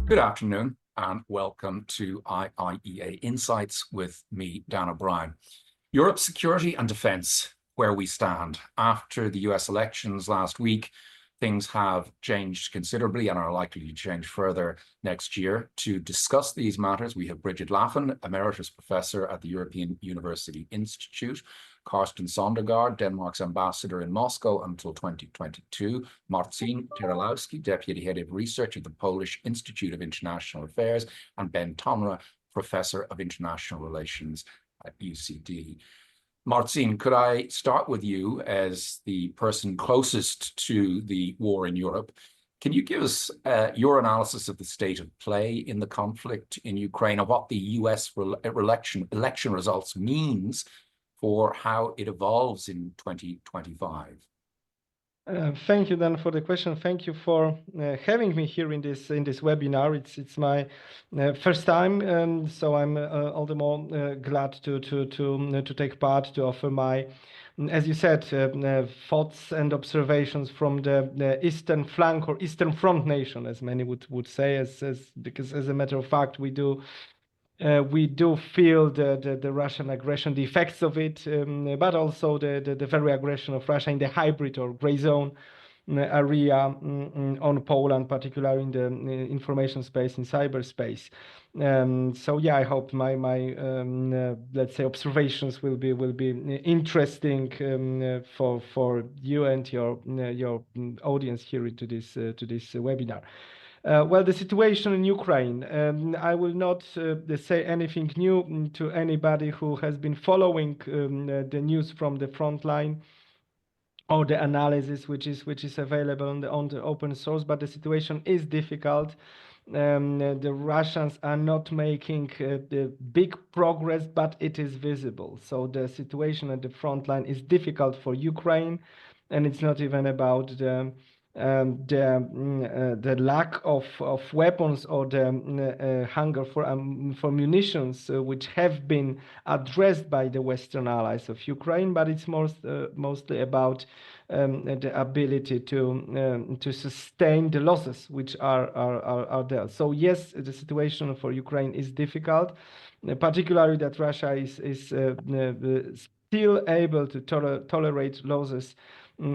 Good afternoon and welcome to IIEA Insights with me, Dan O'Brien. Europe's security and defence, where we stand. After the US elections last week, things have changed considerably and are likely to change further next year. To discuss these matters, we have Brigid Laffan, Emeritus Professor at the European University Institute, Carsten Søndergaard, Denmark's ambassador in Moscow until 2022, Marcin Terlikowski, Deputy Head of Research at the Polish Institute of International Affairs, and Ben Tonra, Professor of International Relations at UCD. Marcin, could I start with you as the person closest to the war in Europe? Can you give us your analysis of the state of play in the conflict in Ukraine and what the US election results means for how it evolves in 2025? Thank you, Dan, for the question. Thank you for having me here in this webinar. It's my first time, so I'm all the more glad to take part, to offer my, as you said, thoughts and observations from the eastern flank or eastern front nation, as many would say, because as a matter of fact, we do feel the Russian aggression, the effects of it, but also the very aggression of Russia in the hybrid or gray zone area on Poland, particularly in the information space, in cyberspace. So yeah, I hope my let's say observations will be interesting for you and your audience here to this webinar. Well, the situation in Ukraine, I will not say anything new to anybody who has been following the news from the front line or the analysis which is available on the open source, but the situation is difficult. The Russians are not making the big progress, but it is visible. So the situation at the front line is difficult for Ukraine, and it's not even about the lack of weapons or the hunger for munitions, which have been addressed by the Western allies of Ukraine, but it's mostly about the ability to sustain the losses which are there. So yes, the situation for Ukraine is difficult, particularly that Russia is still able to tolerate losses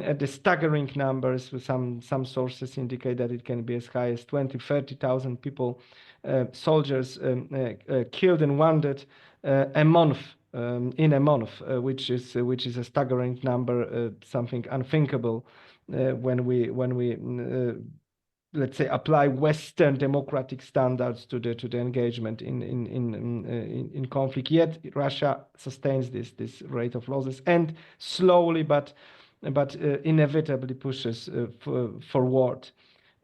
at the staggering numbers. Some sources indicate that it can be as high as 20,000-30,000 people, soldiers killed and wounded a month, in a month, which is a staggering number, something unthinkable when we let's say apply Western democratic standards to the engagement in conflict. Yet Russia sustains this rate of losses and slowly but inevitably pushes forward.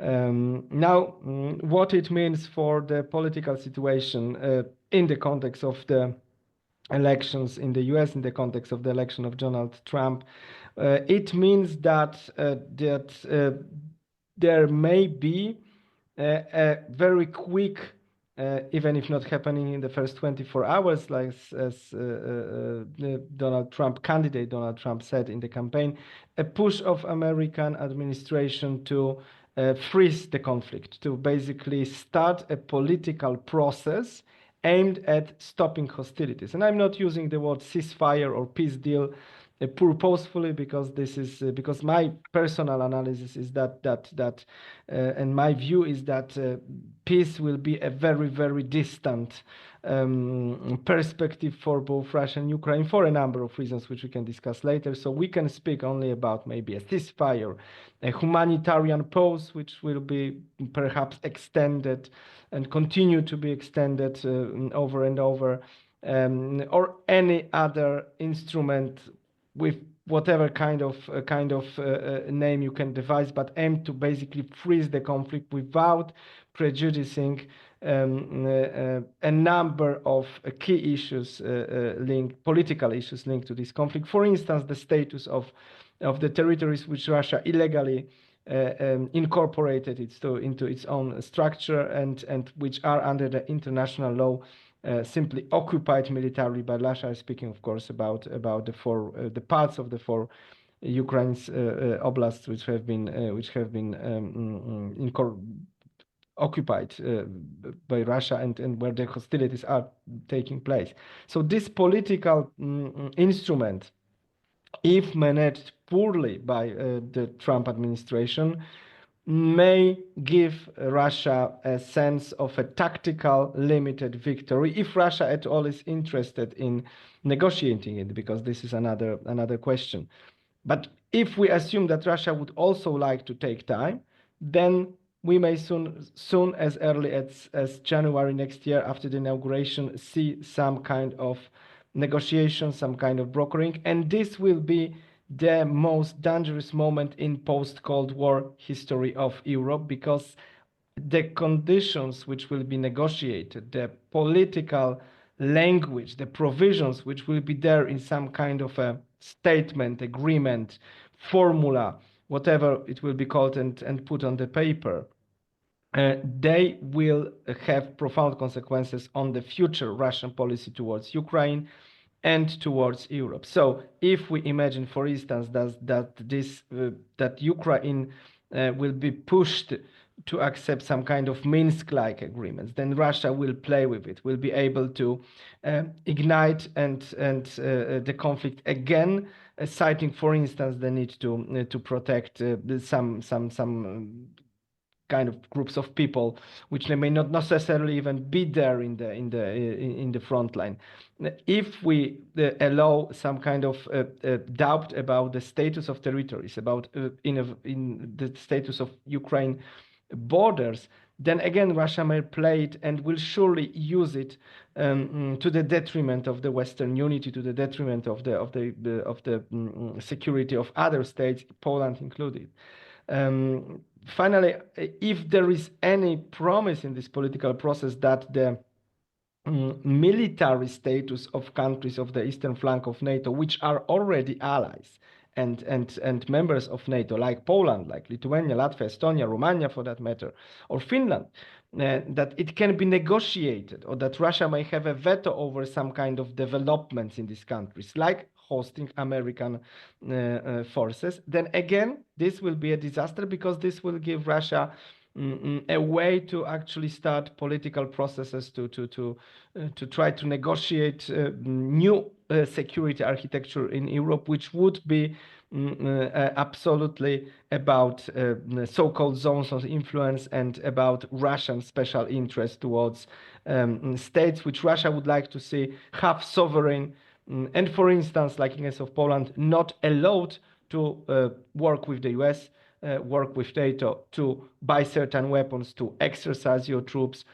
Now, what it means for the political situation in the context of the elections in the US, in the context of the election of Donald Trump, it means that there may be a very quick, even if not happening in the first 24 hours, like as Donald Trump said in the campaign, a push of American administration to freeze the conflict, to basically start a political process aimed at stopping hostilities. And I'm not using the word ceasefire or peace deal purposefully, because this is because my personal analysis is that and my view is that peace will be a very, very distant perspective for both Russia and Ukraine for a number of reasons which we can discuss later. So we can speak only about maybe a ceasefire, a humanitarian pause which will be perhaps extended and continue to be extended over and over, or any other instrument with whatever kind of name you can devise, but aim to basically freeze the conflict without prejudicing a number of key issues political issues linked to this conflict. For instance, the status of the territories which Russia illegally incorporated into its own structure and which are under the international law simply occupied militarily by Russia. Speaking, of course, about the parts of the four Ukraine's oblasts which have been occupied by Russia and where the hostilities are taking place. So this political instrument, if managed poorly by the Trump administration, may give Russia a sense of a tactical limited victory if Russia at all is interested in negotiating it, because this is another question. But if we assume that Russia would also like to take time, then we may soon as early as January next year, after the inauguration, see some kind of negotiation, some kind of brokering, and this will be the most dangerous moment in post-Cold War history of Europe, because the conditions which will be negotiated, the political language, the provisions which will be there in some kind of a statement, agreement, formula, whatever it will be called, and put on the paper, they will have profound consequences on the future Russian policy towards Ukraine and towards Europe. So if we imagine, for instance, that Ukraine will be pushed to accept some kind of Minsk-like agreements, then Russia will play with it, will be able to ignite and the conflict again, citing, for instance, the need to protect some kind of groups of people, which they may not necessarily even be there in the front line. If we allow some kind of doubt about the status of territories, about in the status of Ukraine borders, then again Russia may play it and will surely use it to the detriment of the Western unity, to the detriment of the security of other states, Poland included. Finally, if there is any promise in this political process that the military status of countries of the eastern flank of NATO, which are already allies and members of NATO, like Poland, like Lithuania, Latvia, Estonia, Romania for that matter, or Finland, that it can be negotiated, or that Russia may have a veto over some kind of developments in these countries, like hosting American forces, then again, this will be a disaster, because this will give Russia a way to actually start political processes to try to negotiate new security architecture in Europe, which would be absolutely about so-called zones of influence and about Russian special interest towards states which Russia would like to see half sovereign, and for instance, like in the case of Poland, not allowed to work with the US, work with NATO, to buy certain weapons, to exercise your troops.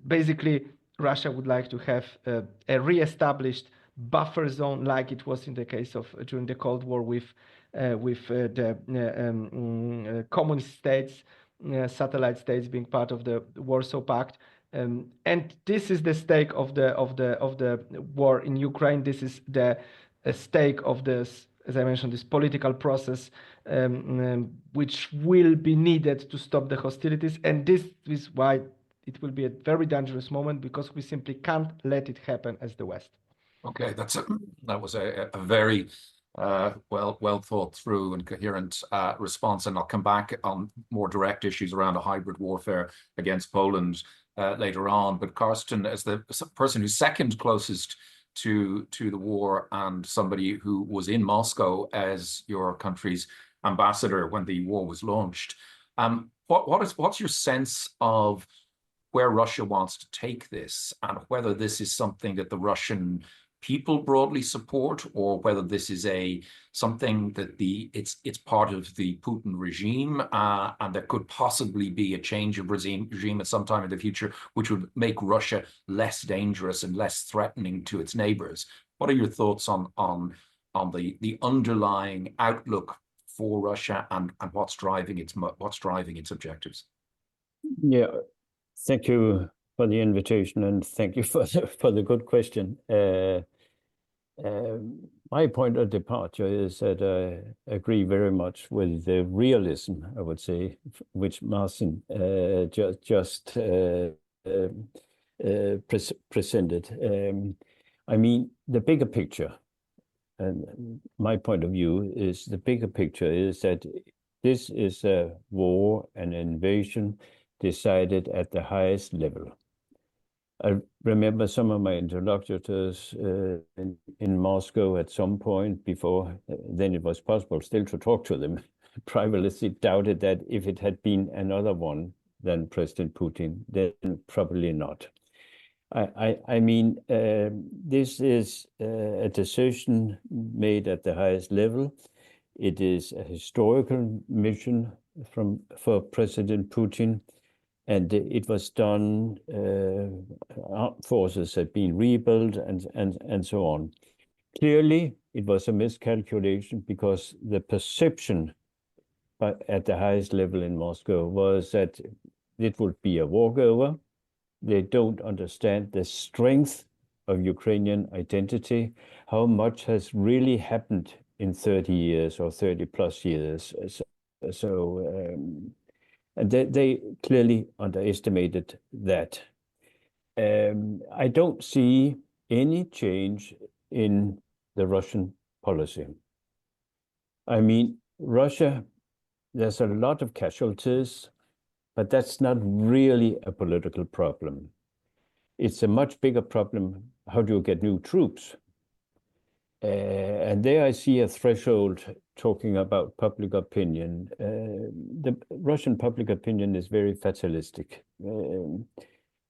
Basically, Russia would like to have a re-established buffer zone, like it was in the case of during the Cold War with the communist states, satellite states being part of the Warsaw Pact. And this is the stake of the war in Ukraine. This is the stake of this, as I mentioned, this political process, which will be needed to stop the hostilities. And this is why it will be a very dangerous moment, because we simply can't let it happen as the West. Okay, that was a very well thought through and coherent response, and I'll come back on more direct issues around a hybrid warfare against Poland later on. But Carsten, as the person who's second closest to the war and somebody who was in Moscow as your country's ambassador when the war was launched, what's your sense of where Russia wants to take this, and whether this is something that the Russian people broadly support, or whether this is something that it's part of the Putin regime, and there could possibly be a change of regime at some time in the future, which would make Russia less dangerous and less threatening to its neighbors. What are your thoughts on the underlying outlook for Russia and what's driving its objectives? Yeah, thank you for the invitation, and thank you for the good question. My point of departure is that I agree very much with the realism, I would say, which Marcin just presented. I mean, the bigger picture, and my point of view is the bigger picture is that this is a war, an invasion decided at the highest level. I remember some of my interlocutors in Moscow at some point before then it was possible still to talk to them privately, doubted that if it had been another one than President Putin, then probably not. I mean, this is a decision made at the highest level. It is a historical mission for President Putin. And it was done, armed forces had been rebuilt and so on. Clearly, it was a miscalculation because the perception at the highest level in Moscow was that it would be a walkover. They don't understand the strength of Ukrainian identity, how much has really happened in 30 years or 30 plus years. And they clearly underestimated that. I don't see any change in the Russian policy. I mean, Russia, there's a lot of casualties, but that's not really a political problem. It's a much bigger problem. How do you get new troops? And there I see a threshold talking about public opinion. The Russian public opinion is very fatalistic.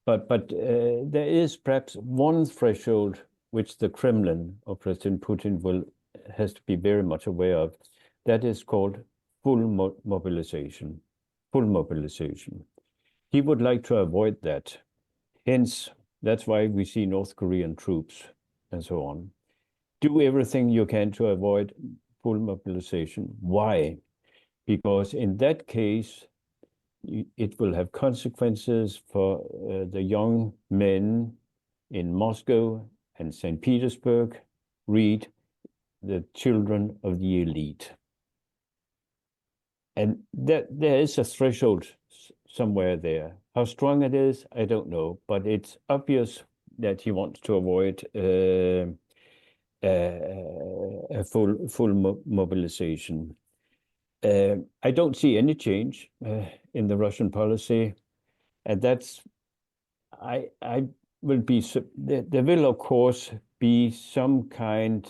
But there is perhaps one threshold which the Kremlin or President Putin has to be very much aware of. That is called full mobilization. Full mobilization. He would like to avoid that. Hence, that's why we see North Korean troops and so on. Do everything you can to avoid full mobilization. Why? Because in that case, it will have consequences for the young men in Moscow and St. Petersburg, read the children of the elite. And there is a threshold somewhere there. How strong it is, I don't know, but it's obvious that he wants to avoid a full mobilization. I don't see any change in the Russian policy, and that's I will be. There will of course be some kind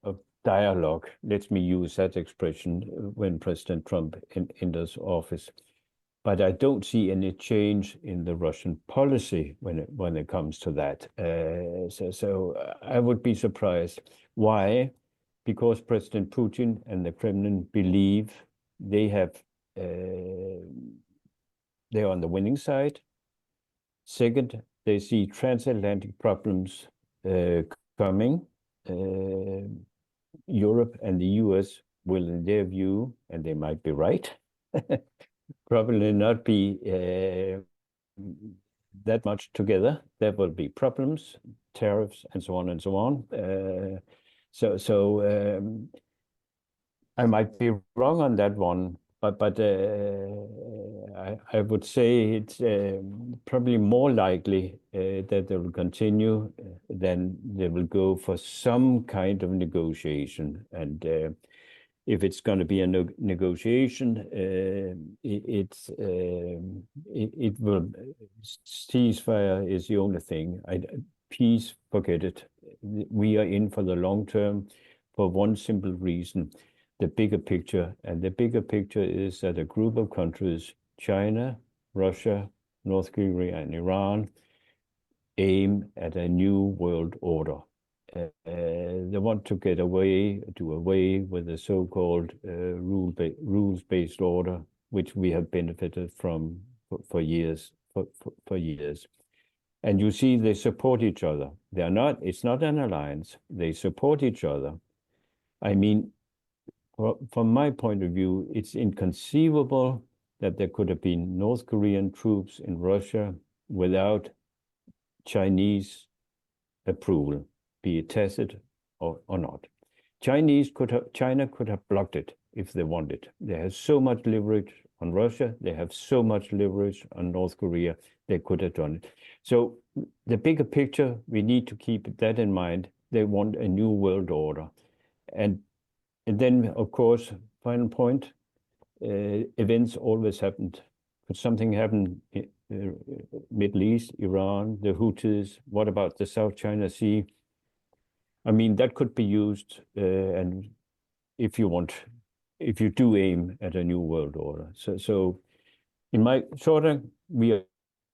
of dialogue. Let me use that expression when President Trump enters office. But I don't see any change in the Russian policy when it comes to that. So I would be surprised. Why? Because President Putin and the Kremlin believe they're on the winning side. Second, they see transatlantic problems coming. Europe and the US will, in their view, and they might be right, probably not be that much together. There will be problems, tariffs, and so on and so on. So I might be wrong on that one, but I would say it's probably more likely that they will continue than they will go for some kind of negotiation. And if it's going to be a negotiation, it will ceasefire is the only thing. Peace, forget it. We are in for the long term for one simple reason, the bigger picture. And the bigger picture is that a group of countries, China, Russia, North Korea, and Iran, aim at a new world order. They want to do away with the so-called rules-based order, which we have benefited from for years. And you see, they support each other. It's not an alliance. They support each other. I mean, from my point of view, it's inconceivable that there could have been North Korean troops in Russia without Chinese approval, be it tacit or not. China could have blocked it if they wanted. They have so much leverage on Russia. They have so much leverage on North Korea. They could have done it. So the bigger picture, we need to keep that in mind. They want a new world order. And then, of course, final point, events always happened Could something happen in Middle East, Iran, the Houthis? What about the South China Sea? I mean, that could be used, and if you do aim at a new world order. So in my shorter, we are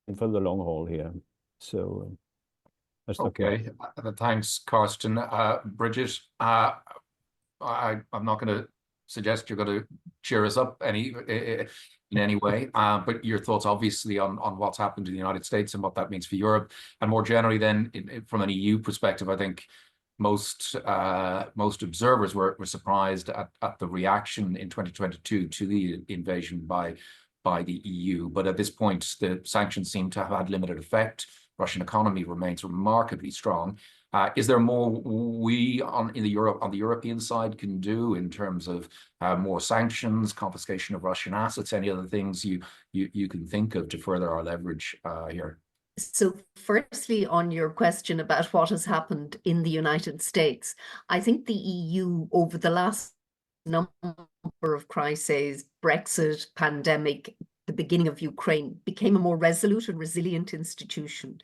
in for the long haul here. So okay, thanks, Carsten. Brigid, I'm not going to suggest you're going to cheer us up in any way, but your thoughts obviously on what's happened in the United States and what that means for Europe, and more generally then from an EU perspective. I think most observers were surprised at the reaction in 2022 to the invasion by the EU, but at this point the sanctions seem to have had limited effect. Russian economy remains remarkably strong. Is there more we on the European side can do in terms of more sanctions, confiscation of Russian assets, any other things you can think of to further our leverage here? So firstly, on your question about what has happened in the United States, I think the EU over the last number of crises, Brexit, pandemic, the beginning of Ukraine, became a more resolute and resilient institution.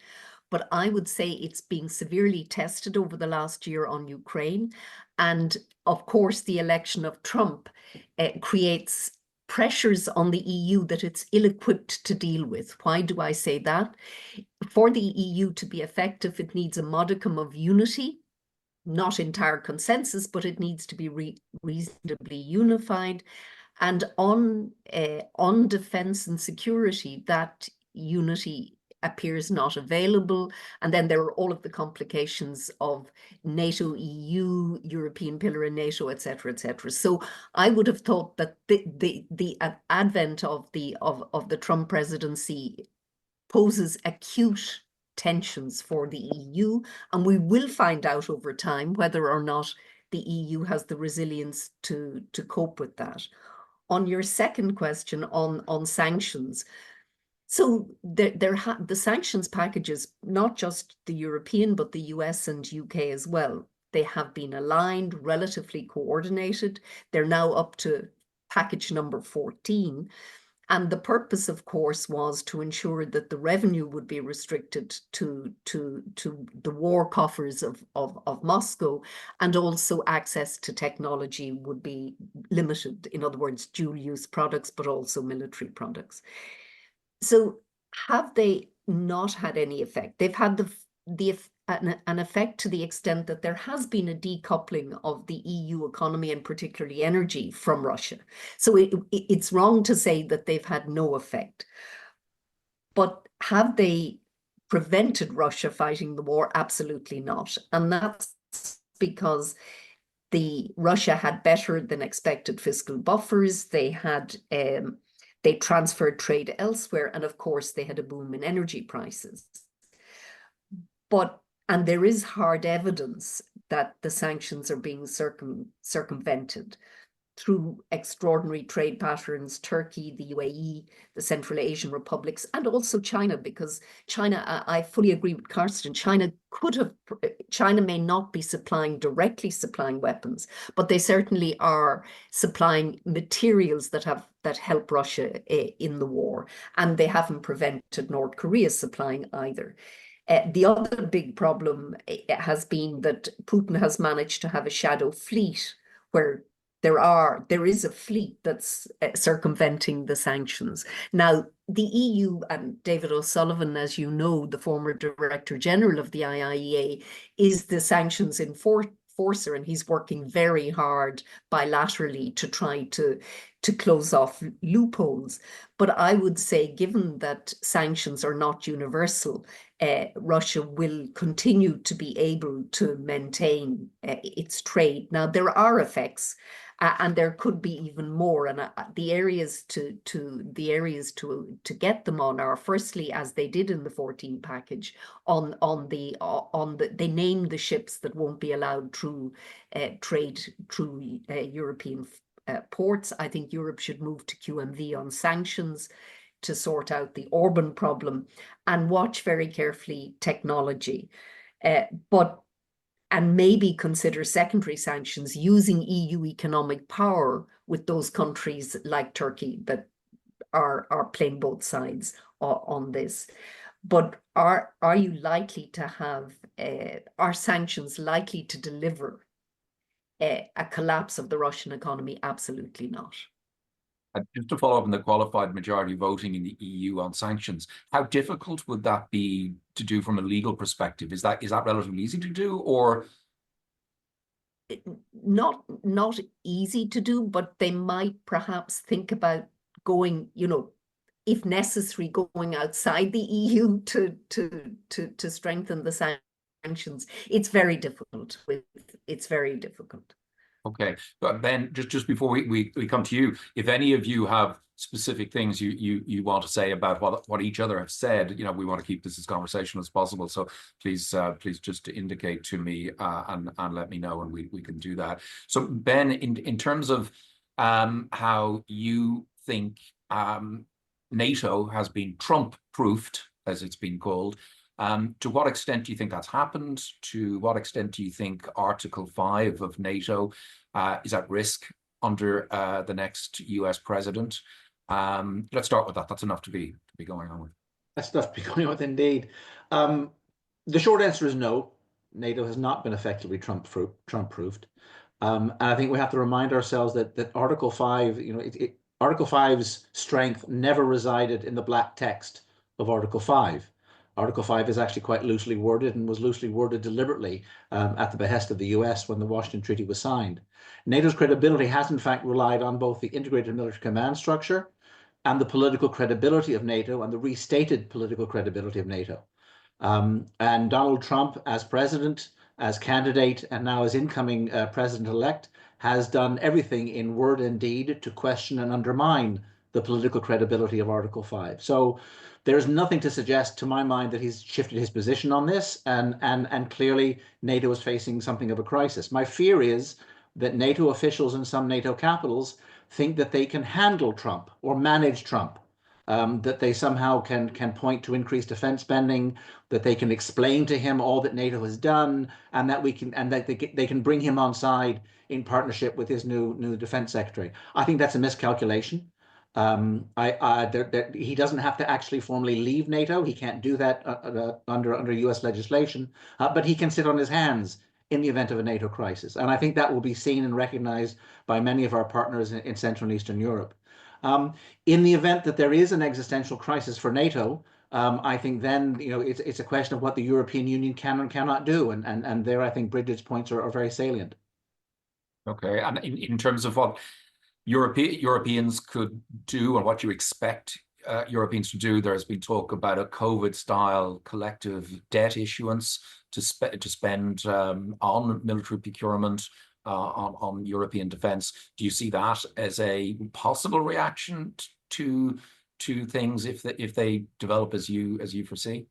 But I would say it's being severely tested over the last year on Ukraine. And of course, the election of Trump creates pressures on the EU that it's ill-equipped to deal with. Why do I say that? For the EU to be effective, it needs a modicum of unity, not entire consensus, but it needs to be reasonably unified. And on defense and security, that unity appears not available. And then there are all of the complications of NATO, EU, European pillar in NATO, et cetera, et cetera. So I would have thought that the advent of the Trump presidency poses acute tensions for the EU, and we will find out over time whether or not the EU has the resilience to cope with that. On your second question on sanctions, so the sanctions packages, not just the European, but the US and UK as well, they have been aligned, relatively coordinated. They're now up to package number 14. And the purpose, of course, was to ensure that the revenue would be restricted to the war coffers of Moscow, and also access to technology would be limited. In other words, dual-use products, but also military products. So have they not had any effect? They've had an effect to the extent that there has been a decoupling of the EU economy and particularly energy from Russia. So it's wrong to say that they've had no effect. But have they prevented Russia fighting the war? Absolutely not. And that's because Russia had better than expected fiscal buffers. They had they transferred trade elsewhere, and of course they had a boom in energy prices. And there is hard evidence that the sanctions are being circumvented through extraordinary trade patterns, Turkey, the UAE, the Central Asian republics, and also China, because China, I fully agree with Carsten, China may not be directly supplying weapons, but they certainly are supplying materials that help Russia in the war, and they haven't prevented North Korea supplying either. The other big problem has been that Putin has managed to have a shadow fleet where there is a fleet that's circumventing the sanctions. Now, the EU, and David O'Sullivan, as you know, the former Director General of the IIEA, is the sanctions enforcer, and he's working very hard bilaterally to try to close off loopholes. But I would say, given that sanctions are not universal, Russia will continue to be able to maintain its trade. Now, there are effects, and there could be even more. And the areas to get them on are, firstly, as they did in the 14 package, they name the ships that won't be allowed through trade through European ports. I think Europe should move to QMV on sanctions to sort out the Orban problem, and watch very carefully technology. And maybe consider secondary sanctions using EU economic power with those countries like Turkey that are playing both sides on this. But are you likely to have, are sanctions likely to deliver a collapse of the Russian economy? Absolutely not. Just to follow up on the qualified majority voting in the EU on sanctions, how difficult would that be to do from a legal perspective? Is that relatively easy to do, or? Not easy to do, but they might perhaps think about going, if necessary, going outside the EU to strengthen the sanctions. It's very difficult. It's very difficult. Okay, but Ben, just before we come to you, if any of you have specific things you want to say about what each other have said, we want to keep this as conversational as possible. So please just indicate to me and let me know, and we can do that. So Ben, in terms of how you think NATO has been Trump-proofed, as it's been called, to what extent do you think that's happened? To what extent do you think Article 5 of NATO is at risk under the next US president? Let's start with that. That's enough to be going on with. That's enough to be going on with, indeed. The short answer is no. NATO has not been effectively Trump-proofed. And I think we have to remind ourselves that Article 5, Article 5's strength never resided in the black text of Article 5. Article 5 is actually quite loosely worded, and was loosely worded deliberately at the behest of the US when the Washington Treaty was signed. NATO's credibility has in fact relied on both the integrated military command structure and the political credibility of NATO, and the restated political credibility of NATO. And Donald Trump, as president, as candidate, and now as incoming president-elect, has done everything in word and deed to question and undermine the political credibility of Article 5. So there's nothing to suggest, to my mind, that he's shifted his position on this, and clearly NATO is facing something of a crisis. My fear is that NATO officials in some NATO capitals think that they can handle Trump or manage Trump, that they somehow can point to increased defense spending, that they can explain to him all that NATO has done, and that they can bring him on side in partnership with his new defense secretary. I think that's a miscalculation. He doesn't have to actually formally leave NATO. He can't do that under US legislation, but he can sit on his hands in the event of a NATO crisis. And I think that will be seen and recognized by many of our partners in Central and Eastern Europe. In the event that there is an existential crisis for NATO, I think then it's a question of what the European Union can and cannot do. And there I think Brigid's points are very salient. Okay, and in terms of what Europeans could do and what you expect Europeans to do, there has been talk about a COVID-style collective debt issuance to spend on military procurement, on European defense. Do you see that as a possible reaction to things if they develop as you foresee?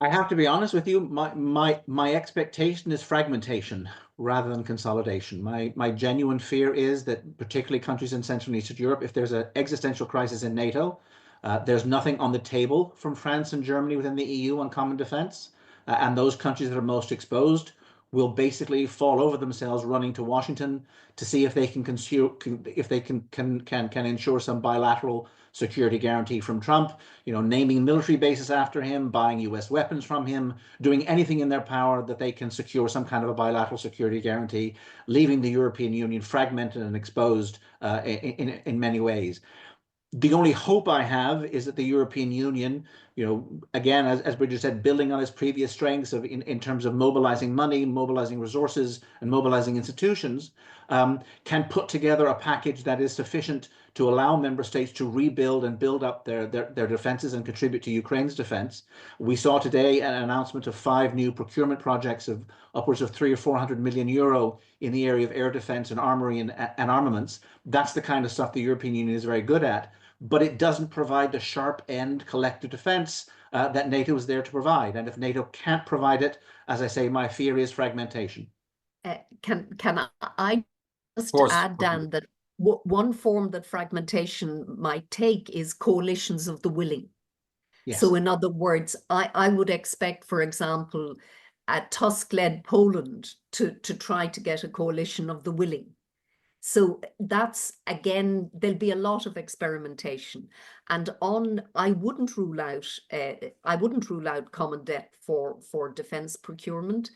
I have to be honest with you. My expectation is fragmentation rather than consolidation. My genuine fear is that particularly countries in Central and Eastern Europe, if there's an existential crisis in NATO, there's nothing on the table from France and Germany within the EU on common defense, and those countries that are most exposed will basically fall over themselves running to Washington to see if they can ensure some bilateral security guarantee from Trump, naming military bases after him, buying US weapons from him, doing anything in their power that they can secure some kind of a bilateral security guarantee, leaving the European Union fragmented and exposed in many ways. The only hope I have is that the European Union, again, as Brigid said, building on its previous strengths in terms of mobilizing money, mobilizing resources, and mobilizing institutions, can put together a package that is sufficient to allow member states to rebuild and build up their defenses and contribute to Ukraine's defense. We saw today an announcement of 5 new procurement projects of upwards of 300 or 400 million euro in the area of air defense and armory and armaments. That's the kind of stuff the European Union is very good at, but it doesn't provide the sharp end collective defense that NATO is there to provide. And if NATO can't provide it, as I say, my fear is fragmentation. Can I just add, Dan, that one form that fragmentation might take is coalitions of the willing. Yes. So in other words, I would expect, for example, a Tusk-led Poland to try to get a coalition of the willing. So that's, again, there'll be a lot of experimentation. And I wouldn't rule out common debt for defence procurement,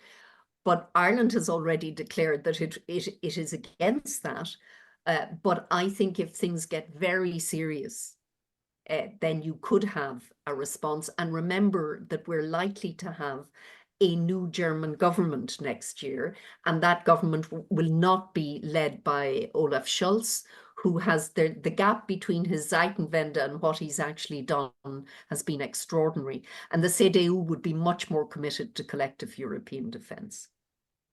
but Ireland has already declared that it is against that. But I think if things get very serious, then you could have a response. And remember that we're likely to have a new German government next year, and that government will not be led by Olaf Scholz, who has the gap between his Zeitenwende and what he's actually done has been extraordinary. And the CDU would be much more committed to collective European defence.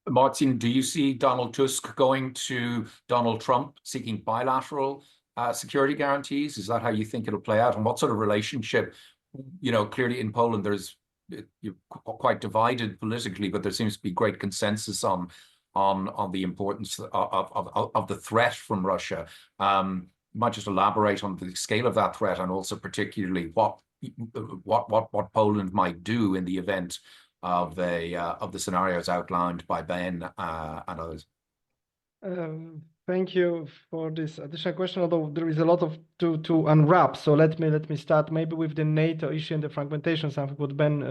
Marcin, do you see Donald Tusk going to Donald Trump seeking bilateral security guarantees? Is that how you think it'll play out? And what sort of relationship, clearly in Poland, you're quite divided politically, but there seems to be great consensus on the importance of the threat from Russia. Might just elaborate on the scale of that threat, and also particularly what Poland might do in the event of the scenarios outlined by Ben and others. Thank you for this additional question, although there is a lot to unwrap. So let me start maybe with the NATO issue and the fragmentation, something what Ben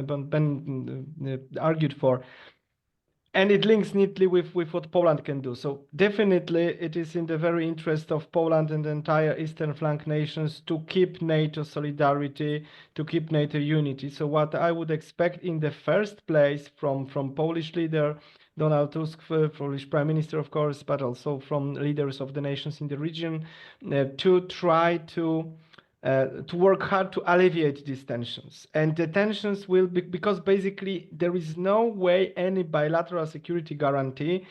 argued for. And it links neatly with what Poland can do. So definitely it is in the very interest of Poland and the entire Eastern flank nations to keep NATO solidarity, to keep NATO unity. So what I would expect in the first place from Polish leader Donald Tusk, Polish Prime Minister, of course, but also from leaders of the nations in the region, to try to work hard to alleviate these tensions. And the tensions will be, because basically there is no way any bilateral security guarantee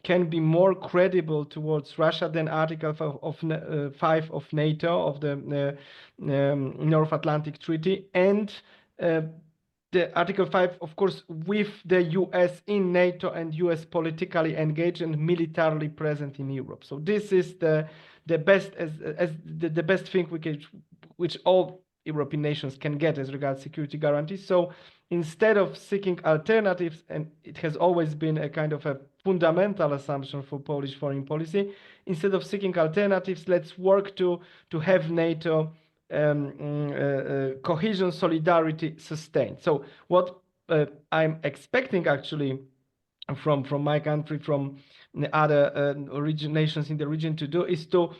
can be more credible towards Russia than Article 5 of NATO, of the North Atlantic Treaty, and the Article 5, of course, with the US in NATO and US politically engaged and militarily present in Europe. So this is the best the best thing which all European nations can get as regards security guarantees. So instead of seeking alternatives, and it has always been a kind of a fundamental assumption for Polish foreign policy, instead of seeking alternatives, let's work to have NATO cohesion, solidarity sustained. So what I'm expecting actually from my country, from the other nations in the region to do is to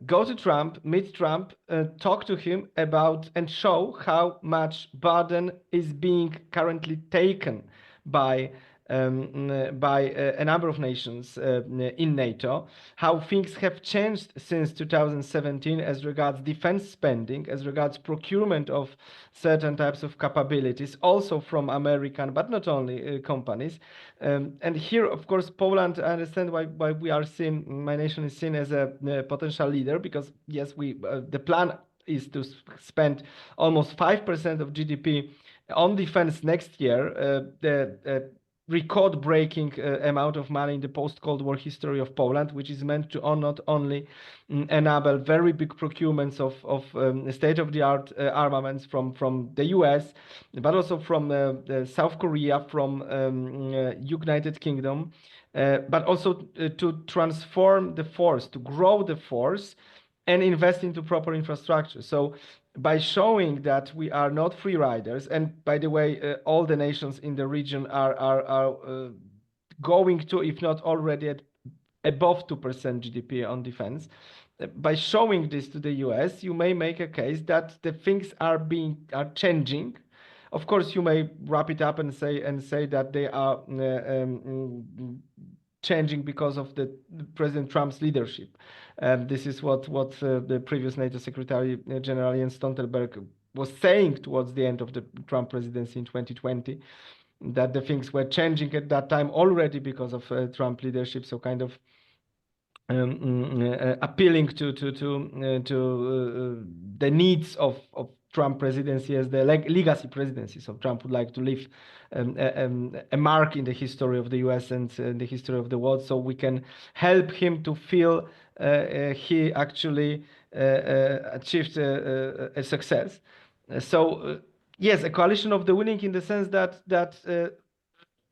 go to Trump, meet Trump, talk to him about and show how much burden is being currently taken by a number of nations in NATO, how things have changed since 2017 as regards defense spending, as regards procurement of certain types of capabilities, also from American, but not only companies. And here, of course, Poland, I understand why we are seen, my nation is seen as a potential leader, because yes, the plan is to spend almost 5% of GDP on defense next year. The record-breaking amount of money in the post-Cold War history of Poland, which is meant to not only enable very big procurements of state-of-the-art armaments from the US, but also from South Korea, from United Kingdom, but also to transform the force, to grow the force, and invest into proper infrastructure. So by showing that we are not free riders, and by the way, all the nations in the region are going to, if not already at above 2% GDP on defense, by showing this to the US, you may make a case that the things are changing. Of course, you may wrap it up and say that they are changing because of the President Trump's leadership. This is what the previous NATO Secretary General Jens Stoltenberg was saying towards the end of the Trump presidency in 2020, that the things were changing at that time already because of Trump leadership. So kind of appealing to the needs of Trump presidency as the legacy presidency. So Trump would like to leave a mark in the history of the US and the history of the world, so we can help him to feel he actually achieved a success. So yes, a coalition of the willing, in the sense that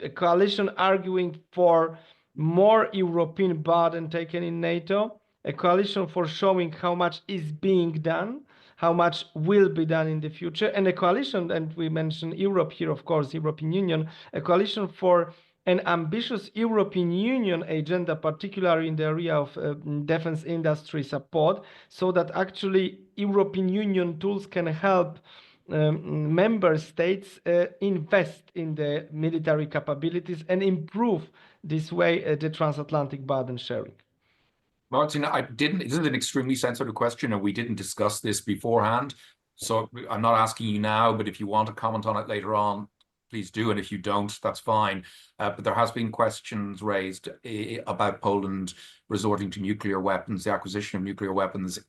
a coalition arguing for more European burden taken in NATO, a coalition for showing how much is being done, how much will be done in the future, and a coalition, and we mentioned Europe here, of course, European Union, a coalition for an ambitious European Union agenda, particularly in the area of defense industry support, so that actually European Union tools can help member states invest in the military capabilities and improve this way the transatlantic burden sharing. Marcin, this is an extremely sensitive question, and we didn't discuss this beforehand. So I'm not asking you now, but if you want to comment on it later on, please do. And if you don't, that's fine. But there has been questions raised about Poland resorting to nuclear weapons, the acquisition of nuclear weapons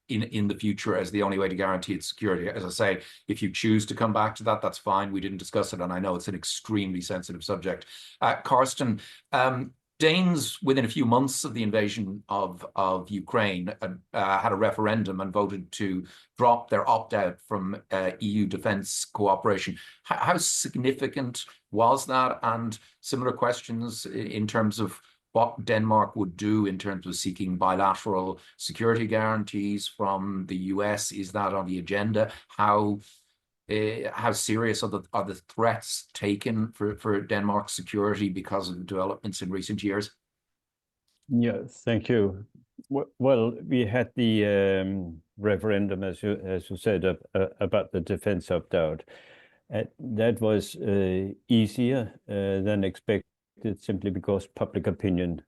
in the future as the only way to guarantee its security. As I say, if you choose to come back to that, that's fine. We didn't discuss it, and I know it's an extremely sensitive subject. Carsten, Danes, within a few months of the invasion of Ukraine, had a referendum and voted to drop their opt-out from EU defence cooperation. How significant was that? And similar questions in terms of what Denmark would do in terms of seeking bilateral security guarantees from the US. Is that on the agenda? How serious are the threats taken for Denmark's security because of the developments in recent years? Yeah, thank you. Well, we had the referendum, as you said, about the defense opt-out. That was easier than expected, simply because public opinion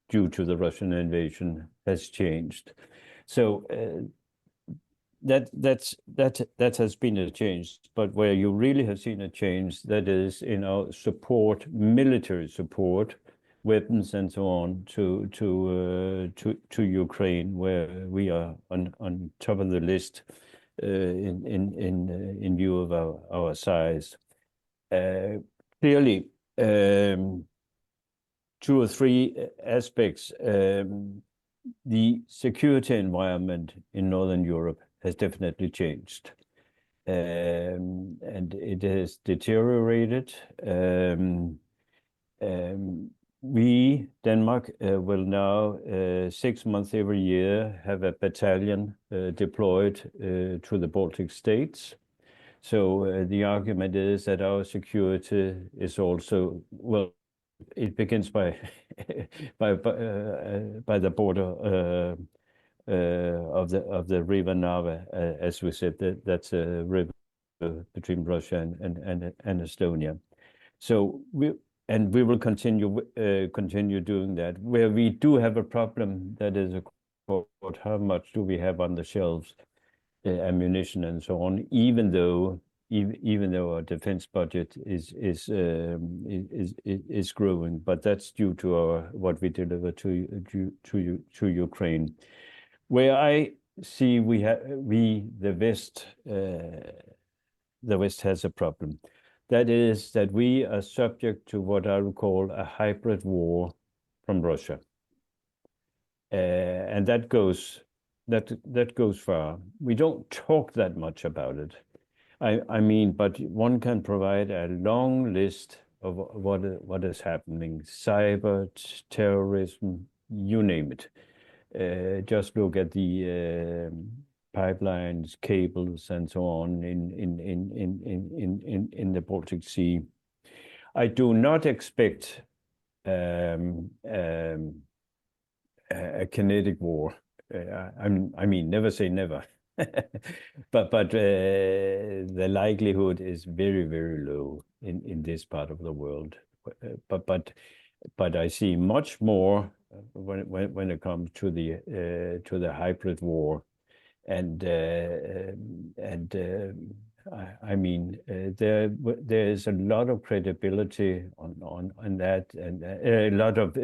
due to the Russian invasion has changed. So that has been a change. But where you really have seen a change, that is in our support, military support, weapons and so on to Ukraine, where we are on top of the list in view of our size. Clearly, two or three aspects. The security environment in Northern Europe has definitely changed, and it has deteriorated. Denmark, will now 6 months every year have a battalion deployed to the Baltic states. So the argument is that our security is also, well, it begins by by the border of the river Narva, as we said, that's a river between Russia and Estonia. So we will continue doing that. Where we do have a problem, that is, about how much do we have on the shelves, ammunition and so on, even though our defense budget is growing, but that's due to what we deliver to Ukraine. Where I see the West has a problem. That is that we are subject to what I would call a hybrid war from Russia, and that goes far. We don't talk that much about it. I mean, but one can provide a long list of what is happening: cyber, terrorism, you name it. Just look at the pipelines, cables, and so on in the Baltic Sea. I do not expect a kinetic war. I mean, never say never, but the likelihood is very, very low in this part of the world. But I see much more when it comes to the hybrid war, and I mean, there is a lot of credibility on that, and a lot of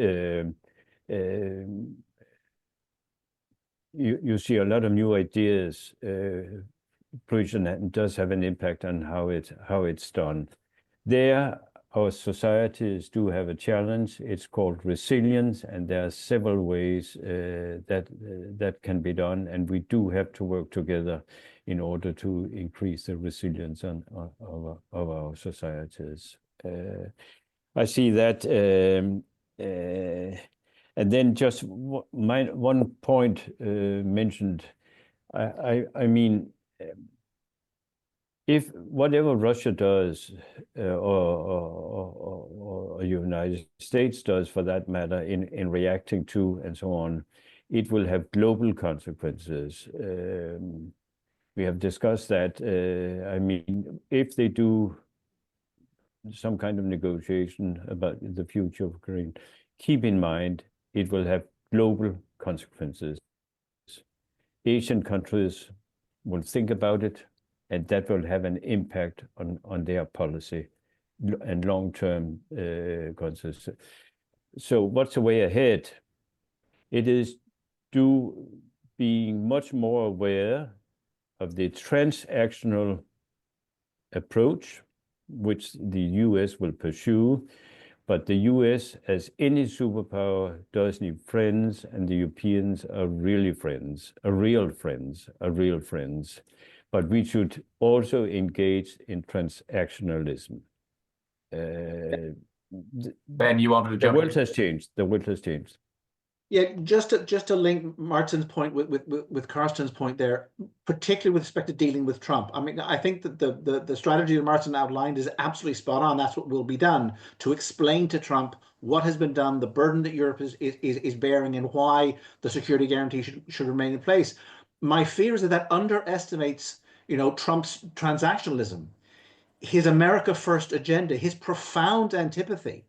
you see a lot of new ideas. Precision does have an impact on how it's done. There, our societies do have a challenge. It's called resilience, and there are several ways that can be done, and we do have to work together in order to increase the resilience of our societies. I see that And then just one point mentioned. I mean, if whatever Russia does, or United States does for that matter, in reacting to and so on, it will have global consequences. We have discussed that. I mean, if they do some kind of negotiation about the future of Ukraine, keep in mind it will have global consequences. Asian countries will think about it, and that will have an impact on their policy and long-term consequences. So what's the way ahead? It is being much more aware of the transactional approach which the US will pursue, but the US, as any superpower, does need friends, and the Europeans are really friends, are real friends. But we should also engage in transactionalism. Ben, you wanted to jump in? The world has changed. The world has changed. Yeah, just to link Marcin's point with Carsten's point there, particularly with respect to dealing with Trump. I mean, I think that the strategy that Marcin outlined is absolutely spot on. That's what will be done, to explain to Trump what has been done, the burden that Europe is bearing, and why the security guarantee should remain in place. My fear is that underestimates, Trump's transactionalism, his America First agenda, his profound antipathy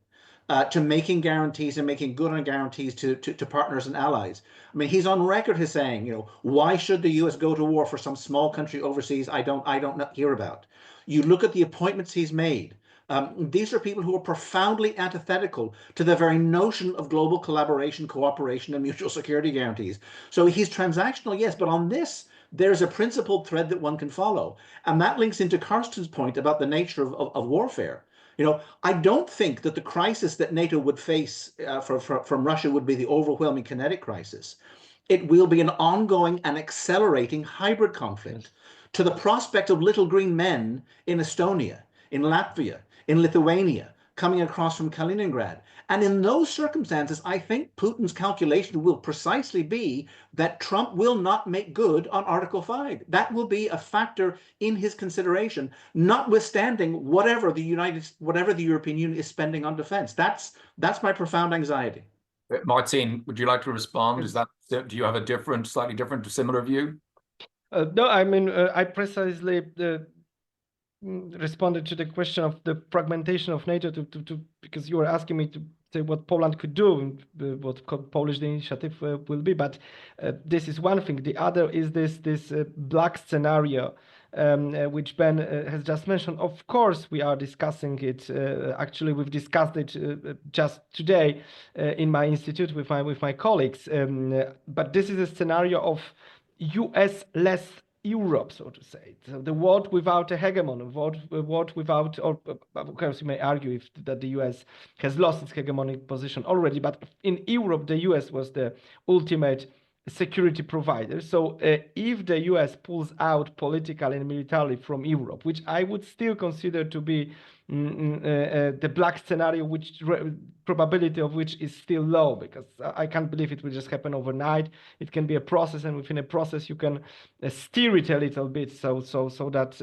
to making guarantees and making good on guarantees to partners and allies. I mean, he's on record as saying, why should the US go to war for some small country overseas I don't hear about? You look at the appointments he's made. These are people who are profoundly antithetical to the very notion of global collaboration, cooperation, and mutual security guarantees. So he's transactional, yes, but on this, there's a principled thread that one can follow. And that links into Carsten's point about the nature of warfare. I don't think that the crisis that NATO would face from Russia would be the overwhelming kinetic crisis. It will be an ongoing and accelerating hybrid conflict to the prospect of little green men in Estonia, in Latvia, in Lithuania, coming across from Kaliningrad. And in those circumstances, I think Putin's calculation will precisely be that Trump will not make good on Article 5. That will be a factor in his consideration, notwithstanding whatever the European Union is spending on defense. That's my profound anxiety. Marcin, would you like to respond? Do you have a slightly different, similar view? No, I mean, I precisely responded to the question of the fragmentation of NATO because you were asking me to say what Poland could do, what Polish initiative will be. But this is one thing. The other is this black scenario, which Ben has just mentioned. Of course, we are discussing it. Actually, we've discussed it just today in my institute with my colleagues. But this is a scenario of US-less Europe, so to say. So the world without a hegemon, a world without, or of course you may argue that the US has lost its hegemonic position already, but in Europe, the US was the ultimate security provider. So if the US pulls out politically and militarily from Europe, which I would still consider to be the black scenario, which probability of which is still low, because I can't believe it will just happen overnight. It can be a process, and within a process you can steer it a little bit so that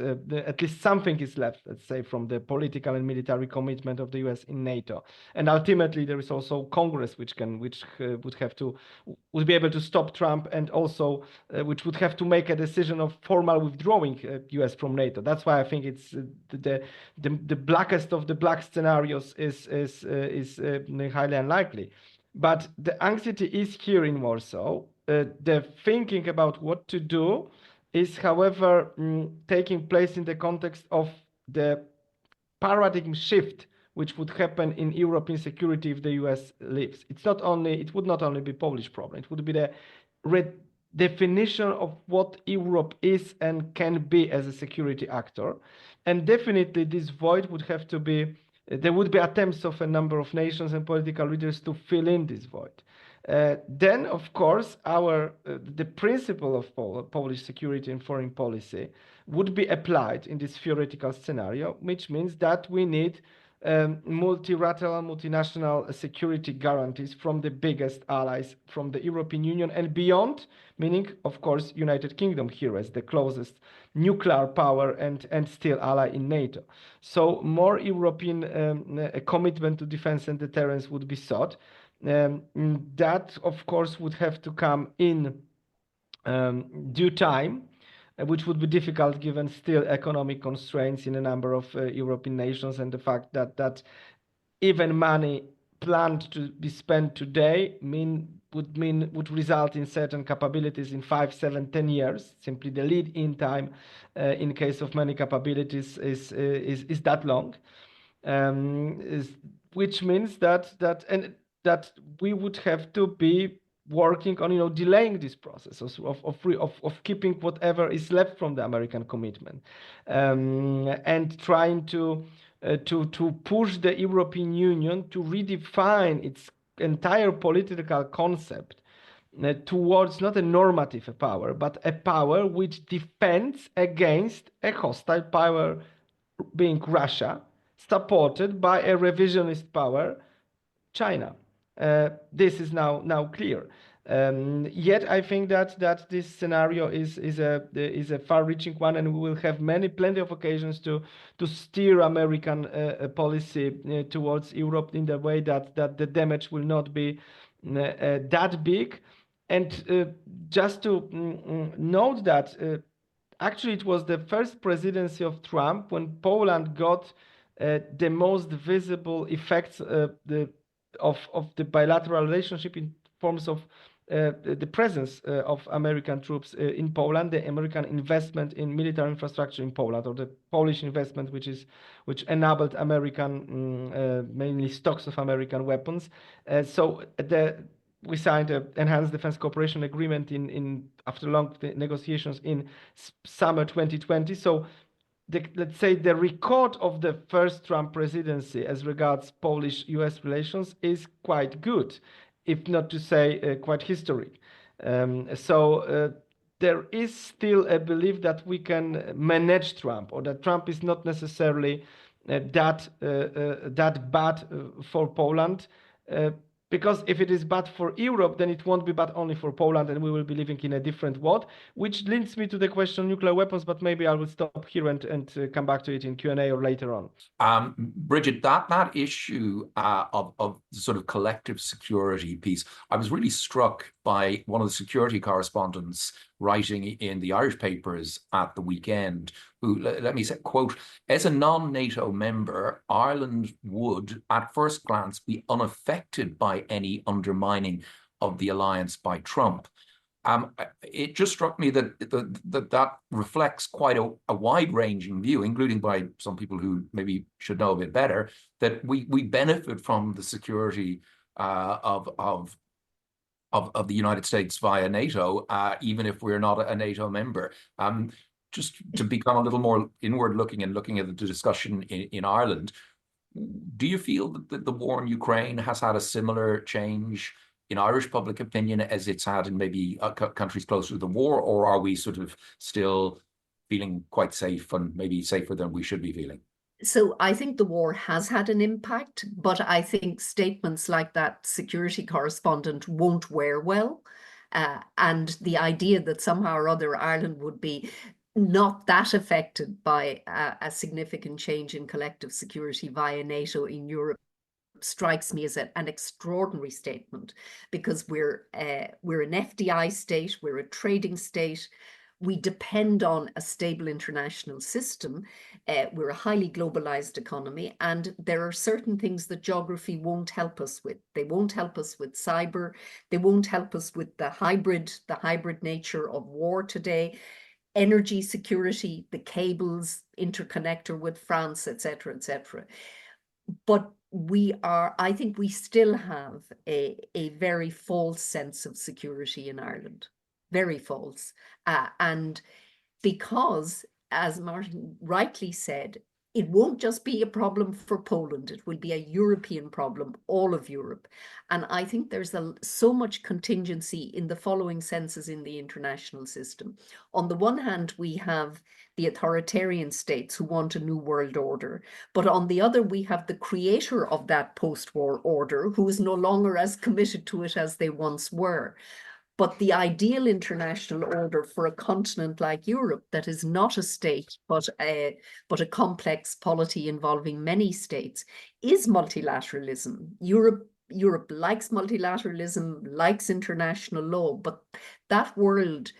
at least something is left, let's say, from the political and military commitment of the US in NATO. And ultimately there is also Congress which would be able to stop Trump, and also which would have to make a decision of formal withdrawing US from NATO. That's why I think it's the blackest of the black scenarios is highly unlikely. But the anxiety is here in Warsaw. The thinking about what to do is, however, taking place in the context of the paradigm shift which would happen in European security if the US leaves. It would not only be Polish problem, it would be the redefinition of what Europe is and can be as a security actor. And definitely this void would have to be, there would be attempts of a number of nations and political leaders to fill in this void. Then, of course, the principle of Polish security and foreign policy would be applied in this theoretical scenario, which means that we need multilateral, multinational security guarantees from the biggest allies from the European Union and beyond, meaning, of course, United Kingdom here as the closest nuclear power and still ally in NATO. So more European commitment to defense and deterrence would be sought. That, of course, would have to come in due time, which would be difficult given still economic constraints in a number of European nations and the fact that even money planned to be spent today would result in certain capabilities in 5, 7, 10 years. Simply the lead-in time in case of many capabilities is that long, which means that we would have to be working on delaying this process of keeping whatever is left from the American commitment, and trying to push the European Union to redefine its entire political concept towards not a normative power, but a power which defends against a hostile power, being Russia, supported by a revisionist power, China. This is now clear. Yet I think that this scenario is a far-reaching one, and we will have plenty of occasions to steer American policy towards Europe in the way that the damage will not be that big. And just to note that actually it was the first presidency of Trump when Poland got the most visible effects of the bilateral relationship in forms of the presence of American troops in Poland, the American investment in military infrastructure in Poland, or the Polish investment, which enabled American, mainly stocks of American weapons. So we signed an enhanced defense cooperation agreement after long negotiations in summer 2020. So let's say the record of the first Trump presidency as regards Polish-US relations is quite good, if not to say quite historic. So there is still a belief that we can manage Trump, or that Trump is not necessarily that bad for Poland. Because if it is bad for Europe, then it won't be bad only for Poland, and we will be living in a different world, which leads me to the question of nuclear weapons, but maybe I will stop here and come back to it in Q&A or later on. Brigid, that issue of sort of collective security piece, I was really struck by one of the security correspondents writing in the Irish papers at the weekend, who, let me say, quote, as a non-NATO member, Ireland would, at first glance, be unaffected by any undermining of the alliance by Trump. It just struck me that that reflects quite a wide-ranging view, including by some people who maybe should know a bit better, that we benefit from the security of the United States via NATO, even if we're not a NATO member. Just to become a little more inward-looking and looking at the discussion in Ireland, do you feel that the war in Ukraine has had a similar change in Irish public opinion as it's had in maybe countries closer to the war, or are we sort of still feeling quite safe and maybe safer than we should be feeling? So I think the war has had an impact, but I think statements like that security correspondent won't wear well. And the idea that somehow or other Ireland would be not that affected by a significant change in collective security via NATO in Europe strikes me as an extraordinary statement, because we're an FDI state, we're a trading state. We depend on a stable international system. We're a highly globalized economy, and there are certain things that geography won't help us with. They won't help us with cyber. They won't help us with the hybrid nature of war today, energy security, the cables, interconnector with France, etc., etc. But I think we still have a very false sense of security in Ireland. Very false. And because, as Martin rightly said, it won't just be a problem for Poland. It will be a European problem, all of Europe. And I think there's so much contingency in the following senses in the international system. On the one hand, we have the authoritarian states who want a new world order. But on the other, we have the creator of that post-war order who is no longer as committed to it as they once were. But the ideal international order for a continent like Europe that is not a state, but a complex polity involving many states, is multilateralism. Europe likes multilateralism, likes international law, but that world,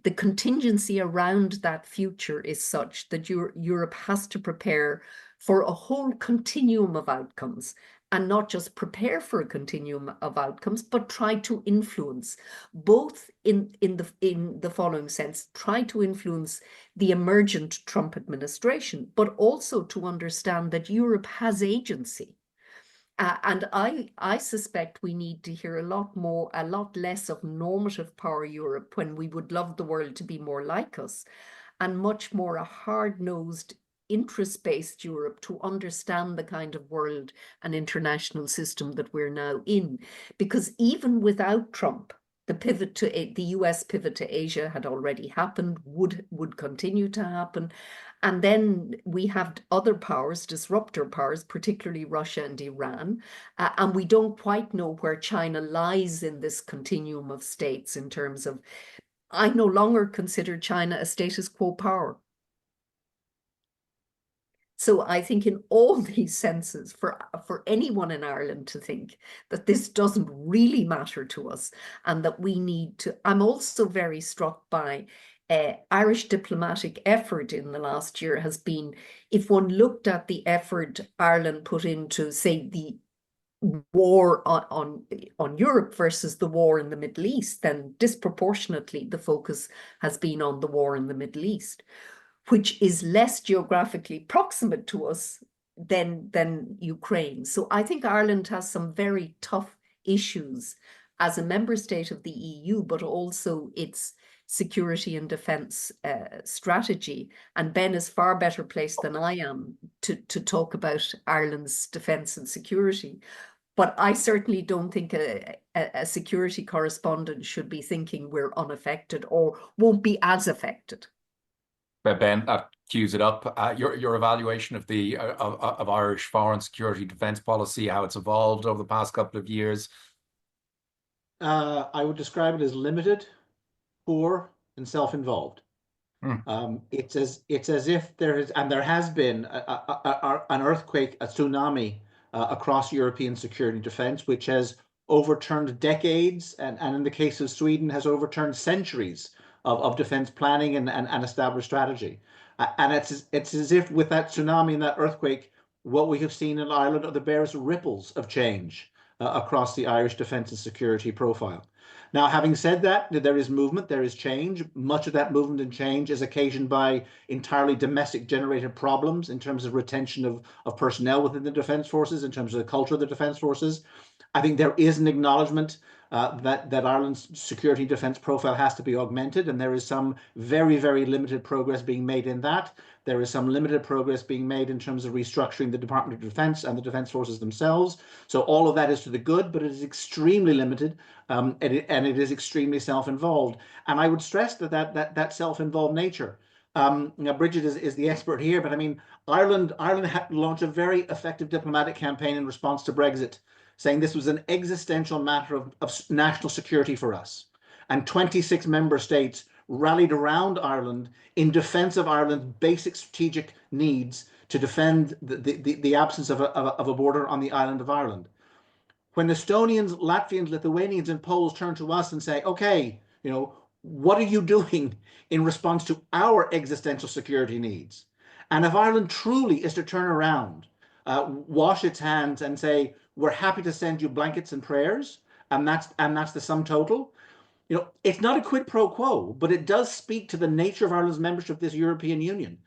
the contingency around that future is such that Europe has to prepare for a whole continuum of outcomes, and not just prepare for a continuum of outcomes, but try to influence, both in the following sense, try to influence the emergent Trump administration, but also to understand that Europe has agency. And I suspect we need to hear a lot less of normative power Europe, when we would love the world to be more like us, and much more a hard-nosed, interest-based Europe to understand the kind of world and international system that we're now in. Because even without Trump, the US pivot to Asia had already happened, would continue to happen. And then we have other powers, disruptor powers, particularly Russia and Iran. And we don't quite know where China lies in this continuum of states in terms of, I no longer consider China a status quo power. So I think in all these senses, for anyone in Ireland to think that this doesn't really matter to us, and that we need to, I'm also very struck by Irish diplomatic effort in the last year has been, if one looked at the effort Ireland put into, say, the war on Europe versus the war in the Middle East, then disproportionately the focus has been on the war in the Middle East, which is less geographically proximate to us than Ukraine. So I think Ireland has some very tough issues as a member state of the EU, but also its security and defense strategy. And Ben is far better placed than I am to talk about Ireland's defense and security. But I certainly don't think a security correspondent should be thinking we're unaffected or won't be as affected. Ben, that cues it up. Your evaluation of the of Irish foreign security defense policy, how it's evolved over the past couple of years. I would describe it as limited, poor, and self-involved. It's as if there is, and there has been an earthquake, a tsunami across European security defense, which has overturned decades, and in the case of Sweden, has overturned centuries of defense planning and established strategy. And it's as if with that tsunami and that earthquake, what we have seen in Ireland are the barest ripples of change across the Irish defense and security profile. Now, having said that, there is movement, there is change. Much of that movement and change is occasioned by entirely domestic generated problems in terms of retention of personnel within the defense forces, in terms of the culture of the defense forces. I think there is an acknowledgement that Ireland's security defense profile has to be augmented, and there is some very, very limited progress being made in that. There is some limited progress being made in terms of restructuring the Department of Defense and the defense forces themselves. So all of that is to the good, but it is extremely limited, and it is extremely self-involved. And I would stress that self-involved nature. Now, Brigid is the expert here, but I mean, Ireland had launched a very effective diplomatic campaign in response to Brexit, saying this was an existential matter of national security for us. And 26 member states rallied around Ireland in defense of Ireland's basic strategic needs to defend the absence of a border on the island of Ireland. When Estonians, Latvians, Lithuanians, and Poles turn to us and say, okay, what are you doing in response to our existential security needs? And if Ireland truly is to turn around, wash its hands and say, we're happy to send you blankets and prayers, and that's the sum total. It's not a quid pro quo, but it does speak to the nature of Ireland's membership of this European Union,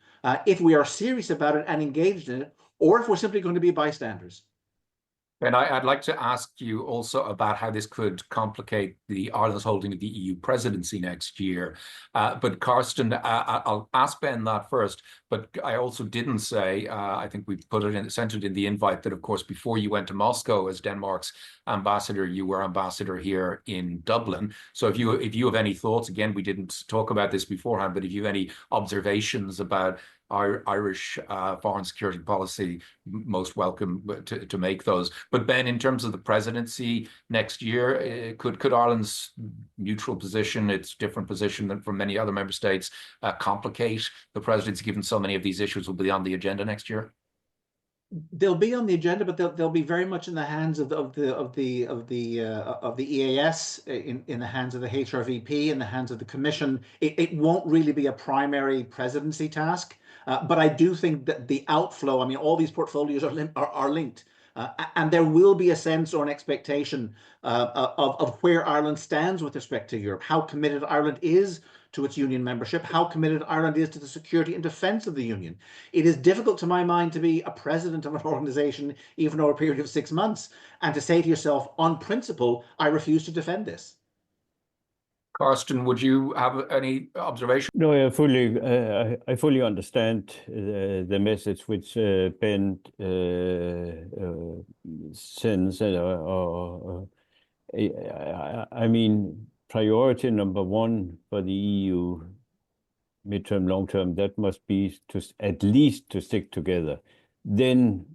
if we are serious about it and engaged in it, or if we're simply going to be bystanders. And I'd like to ask you also about how this could complicate the Ireland's holding of the EU presidency next year. But Carsten, I'll ask Ben that first. But I also didn't say, I think we sent it in the invite, that of course before you went to Moscow as Denmark's ambassador, you were ambassador here in Dublin. So if you have any thoughts, again, we didn't talk about this beforehand, but if you have any observations about Irish foreign security policy, most welcome to make those. But Ben, in terms of the presidency next year, could Ireland's neutral position, its different position than from many other member states, complicate the presidency, given so many of these issues will be on the agenda next year? They'll be on the agenda, but they'll be very much in the hands of the EAS, in the hands of the HRVP, in the hands of the Commission. It won't really be a primary presidency task, but I do think that the outflow, I mean, all these portfolios are linked, and there will be a sense or an expectation of where Ireland stands with respect to Europe, how committed Ireland is to its union membership, how committed Ireland is to the security and defence of the union. It is difficult, to my mind, to be a president of an organisation, even over a period of 6 months, and to say to yourself, on principle, I refuse to defend this. Carsten, would you have any observation? No, I fully understand the message which Ben sends. I mean, priority number one for the EU, midterm, long term, that must be to at least to stick together. Then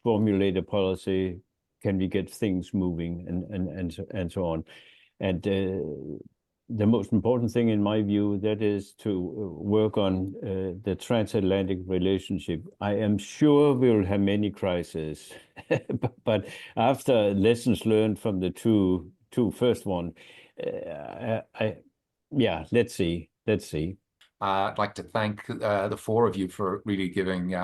formulate a policy. Can we get things moving and so on? And the most important thing, in my view, that is to work on the transatlantic relationship. I am sure we'll have many crises, but after lessons learned from the two first one, let's see. I'd like to thank the four of you for really giving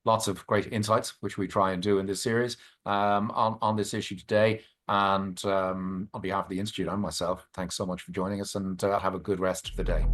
lots of great insights, which we try and do in this series on this issue today. And on behalf of the Institute and myself, thanks so much for joining us, and have a good rest of the day.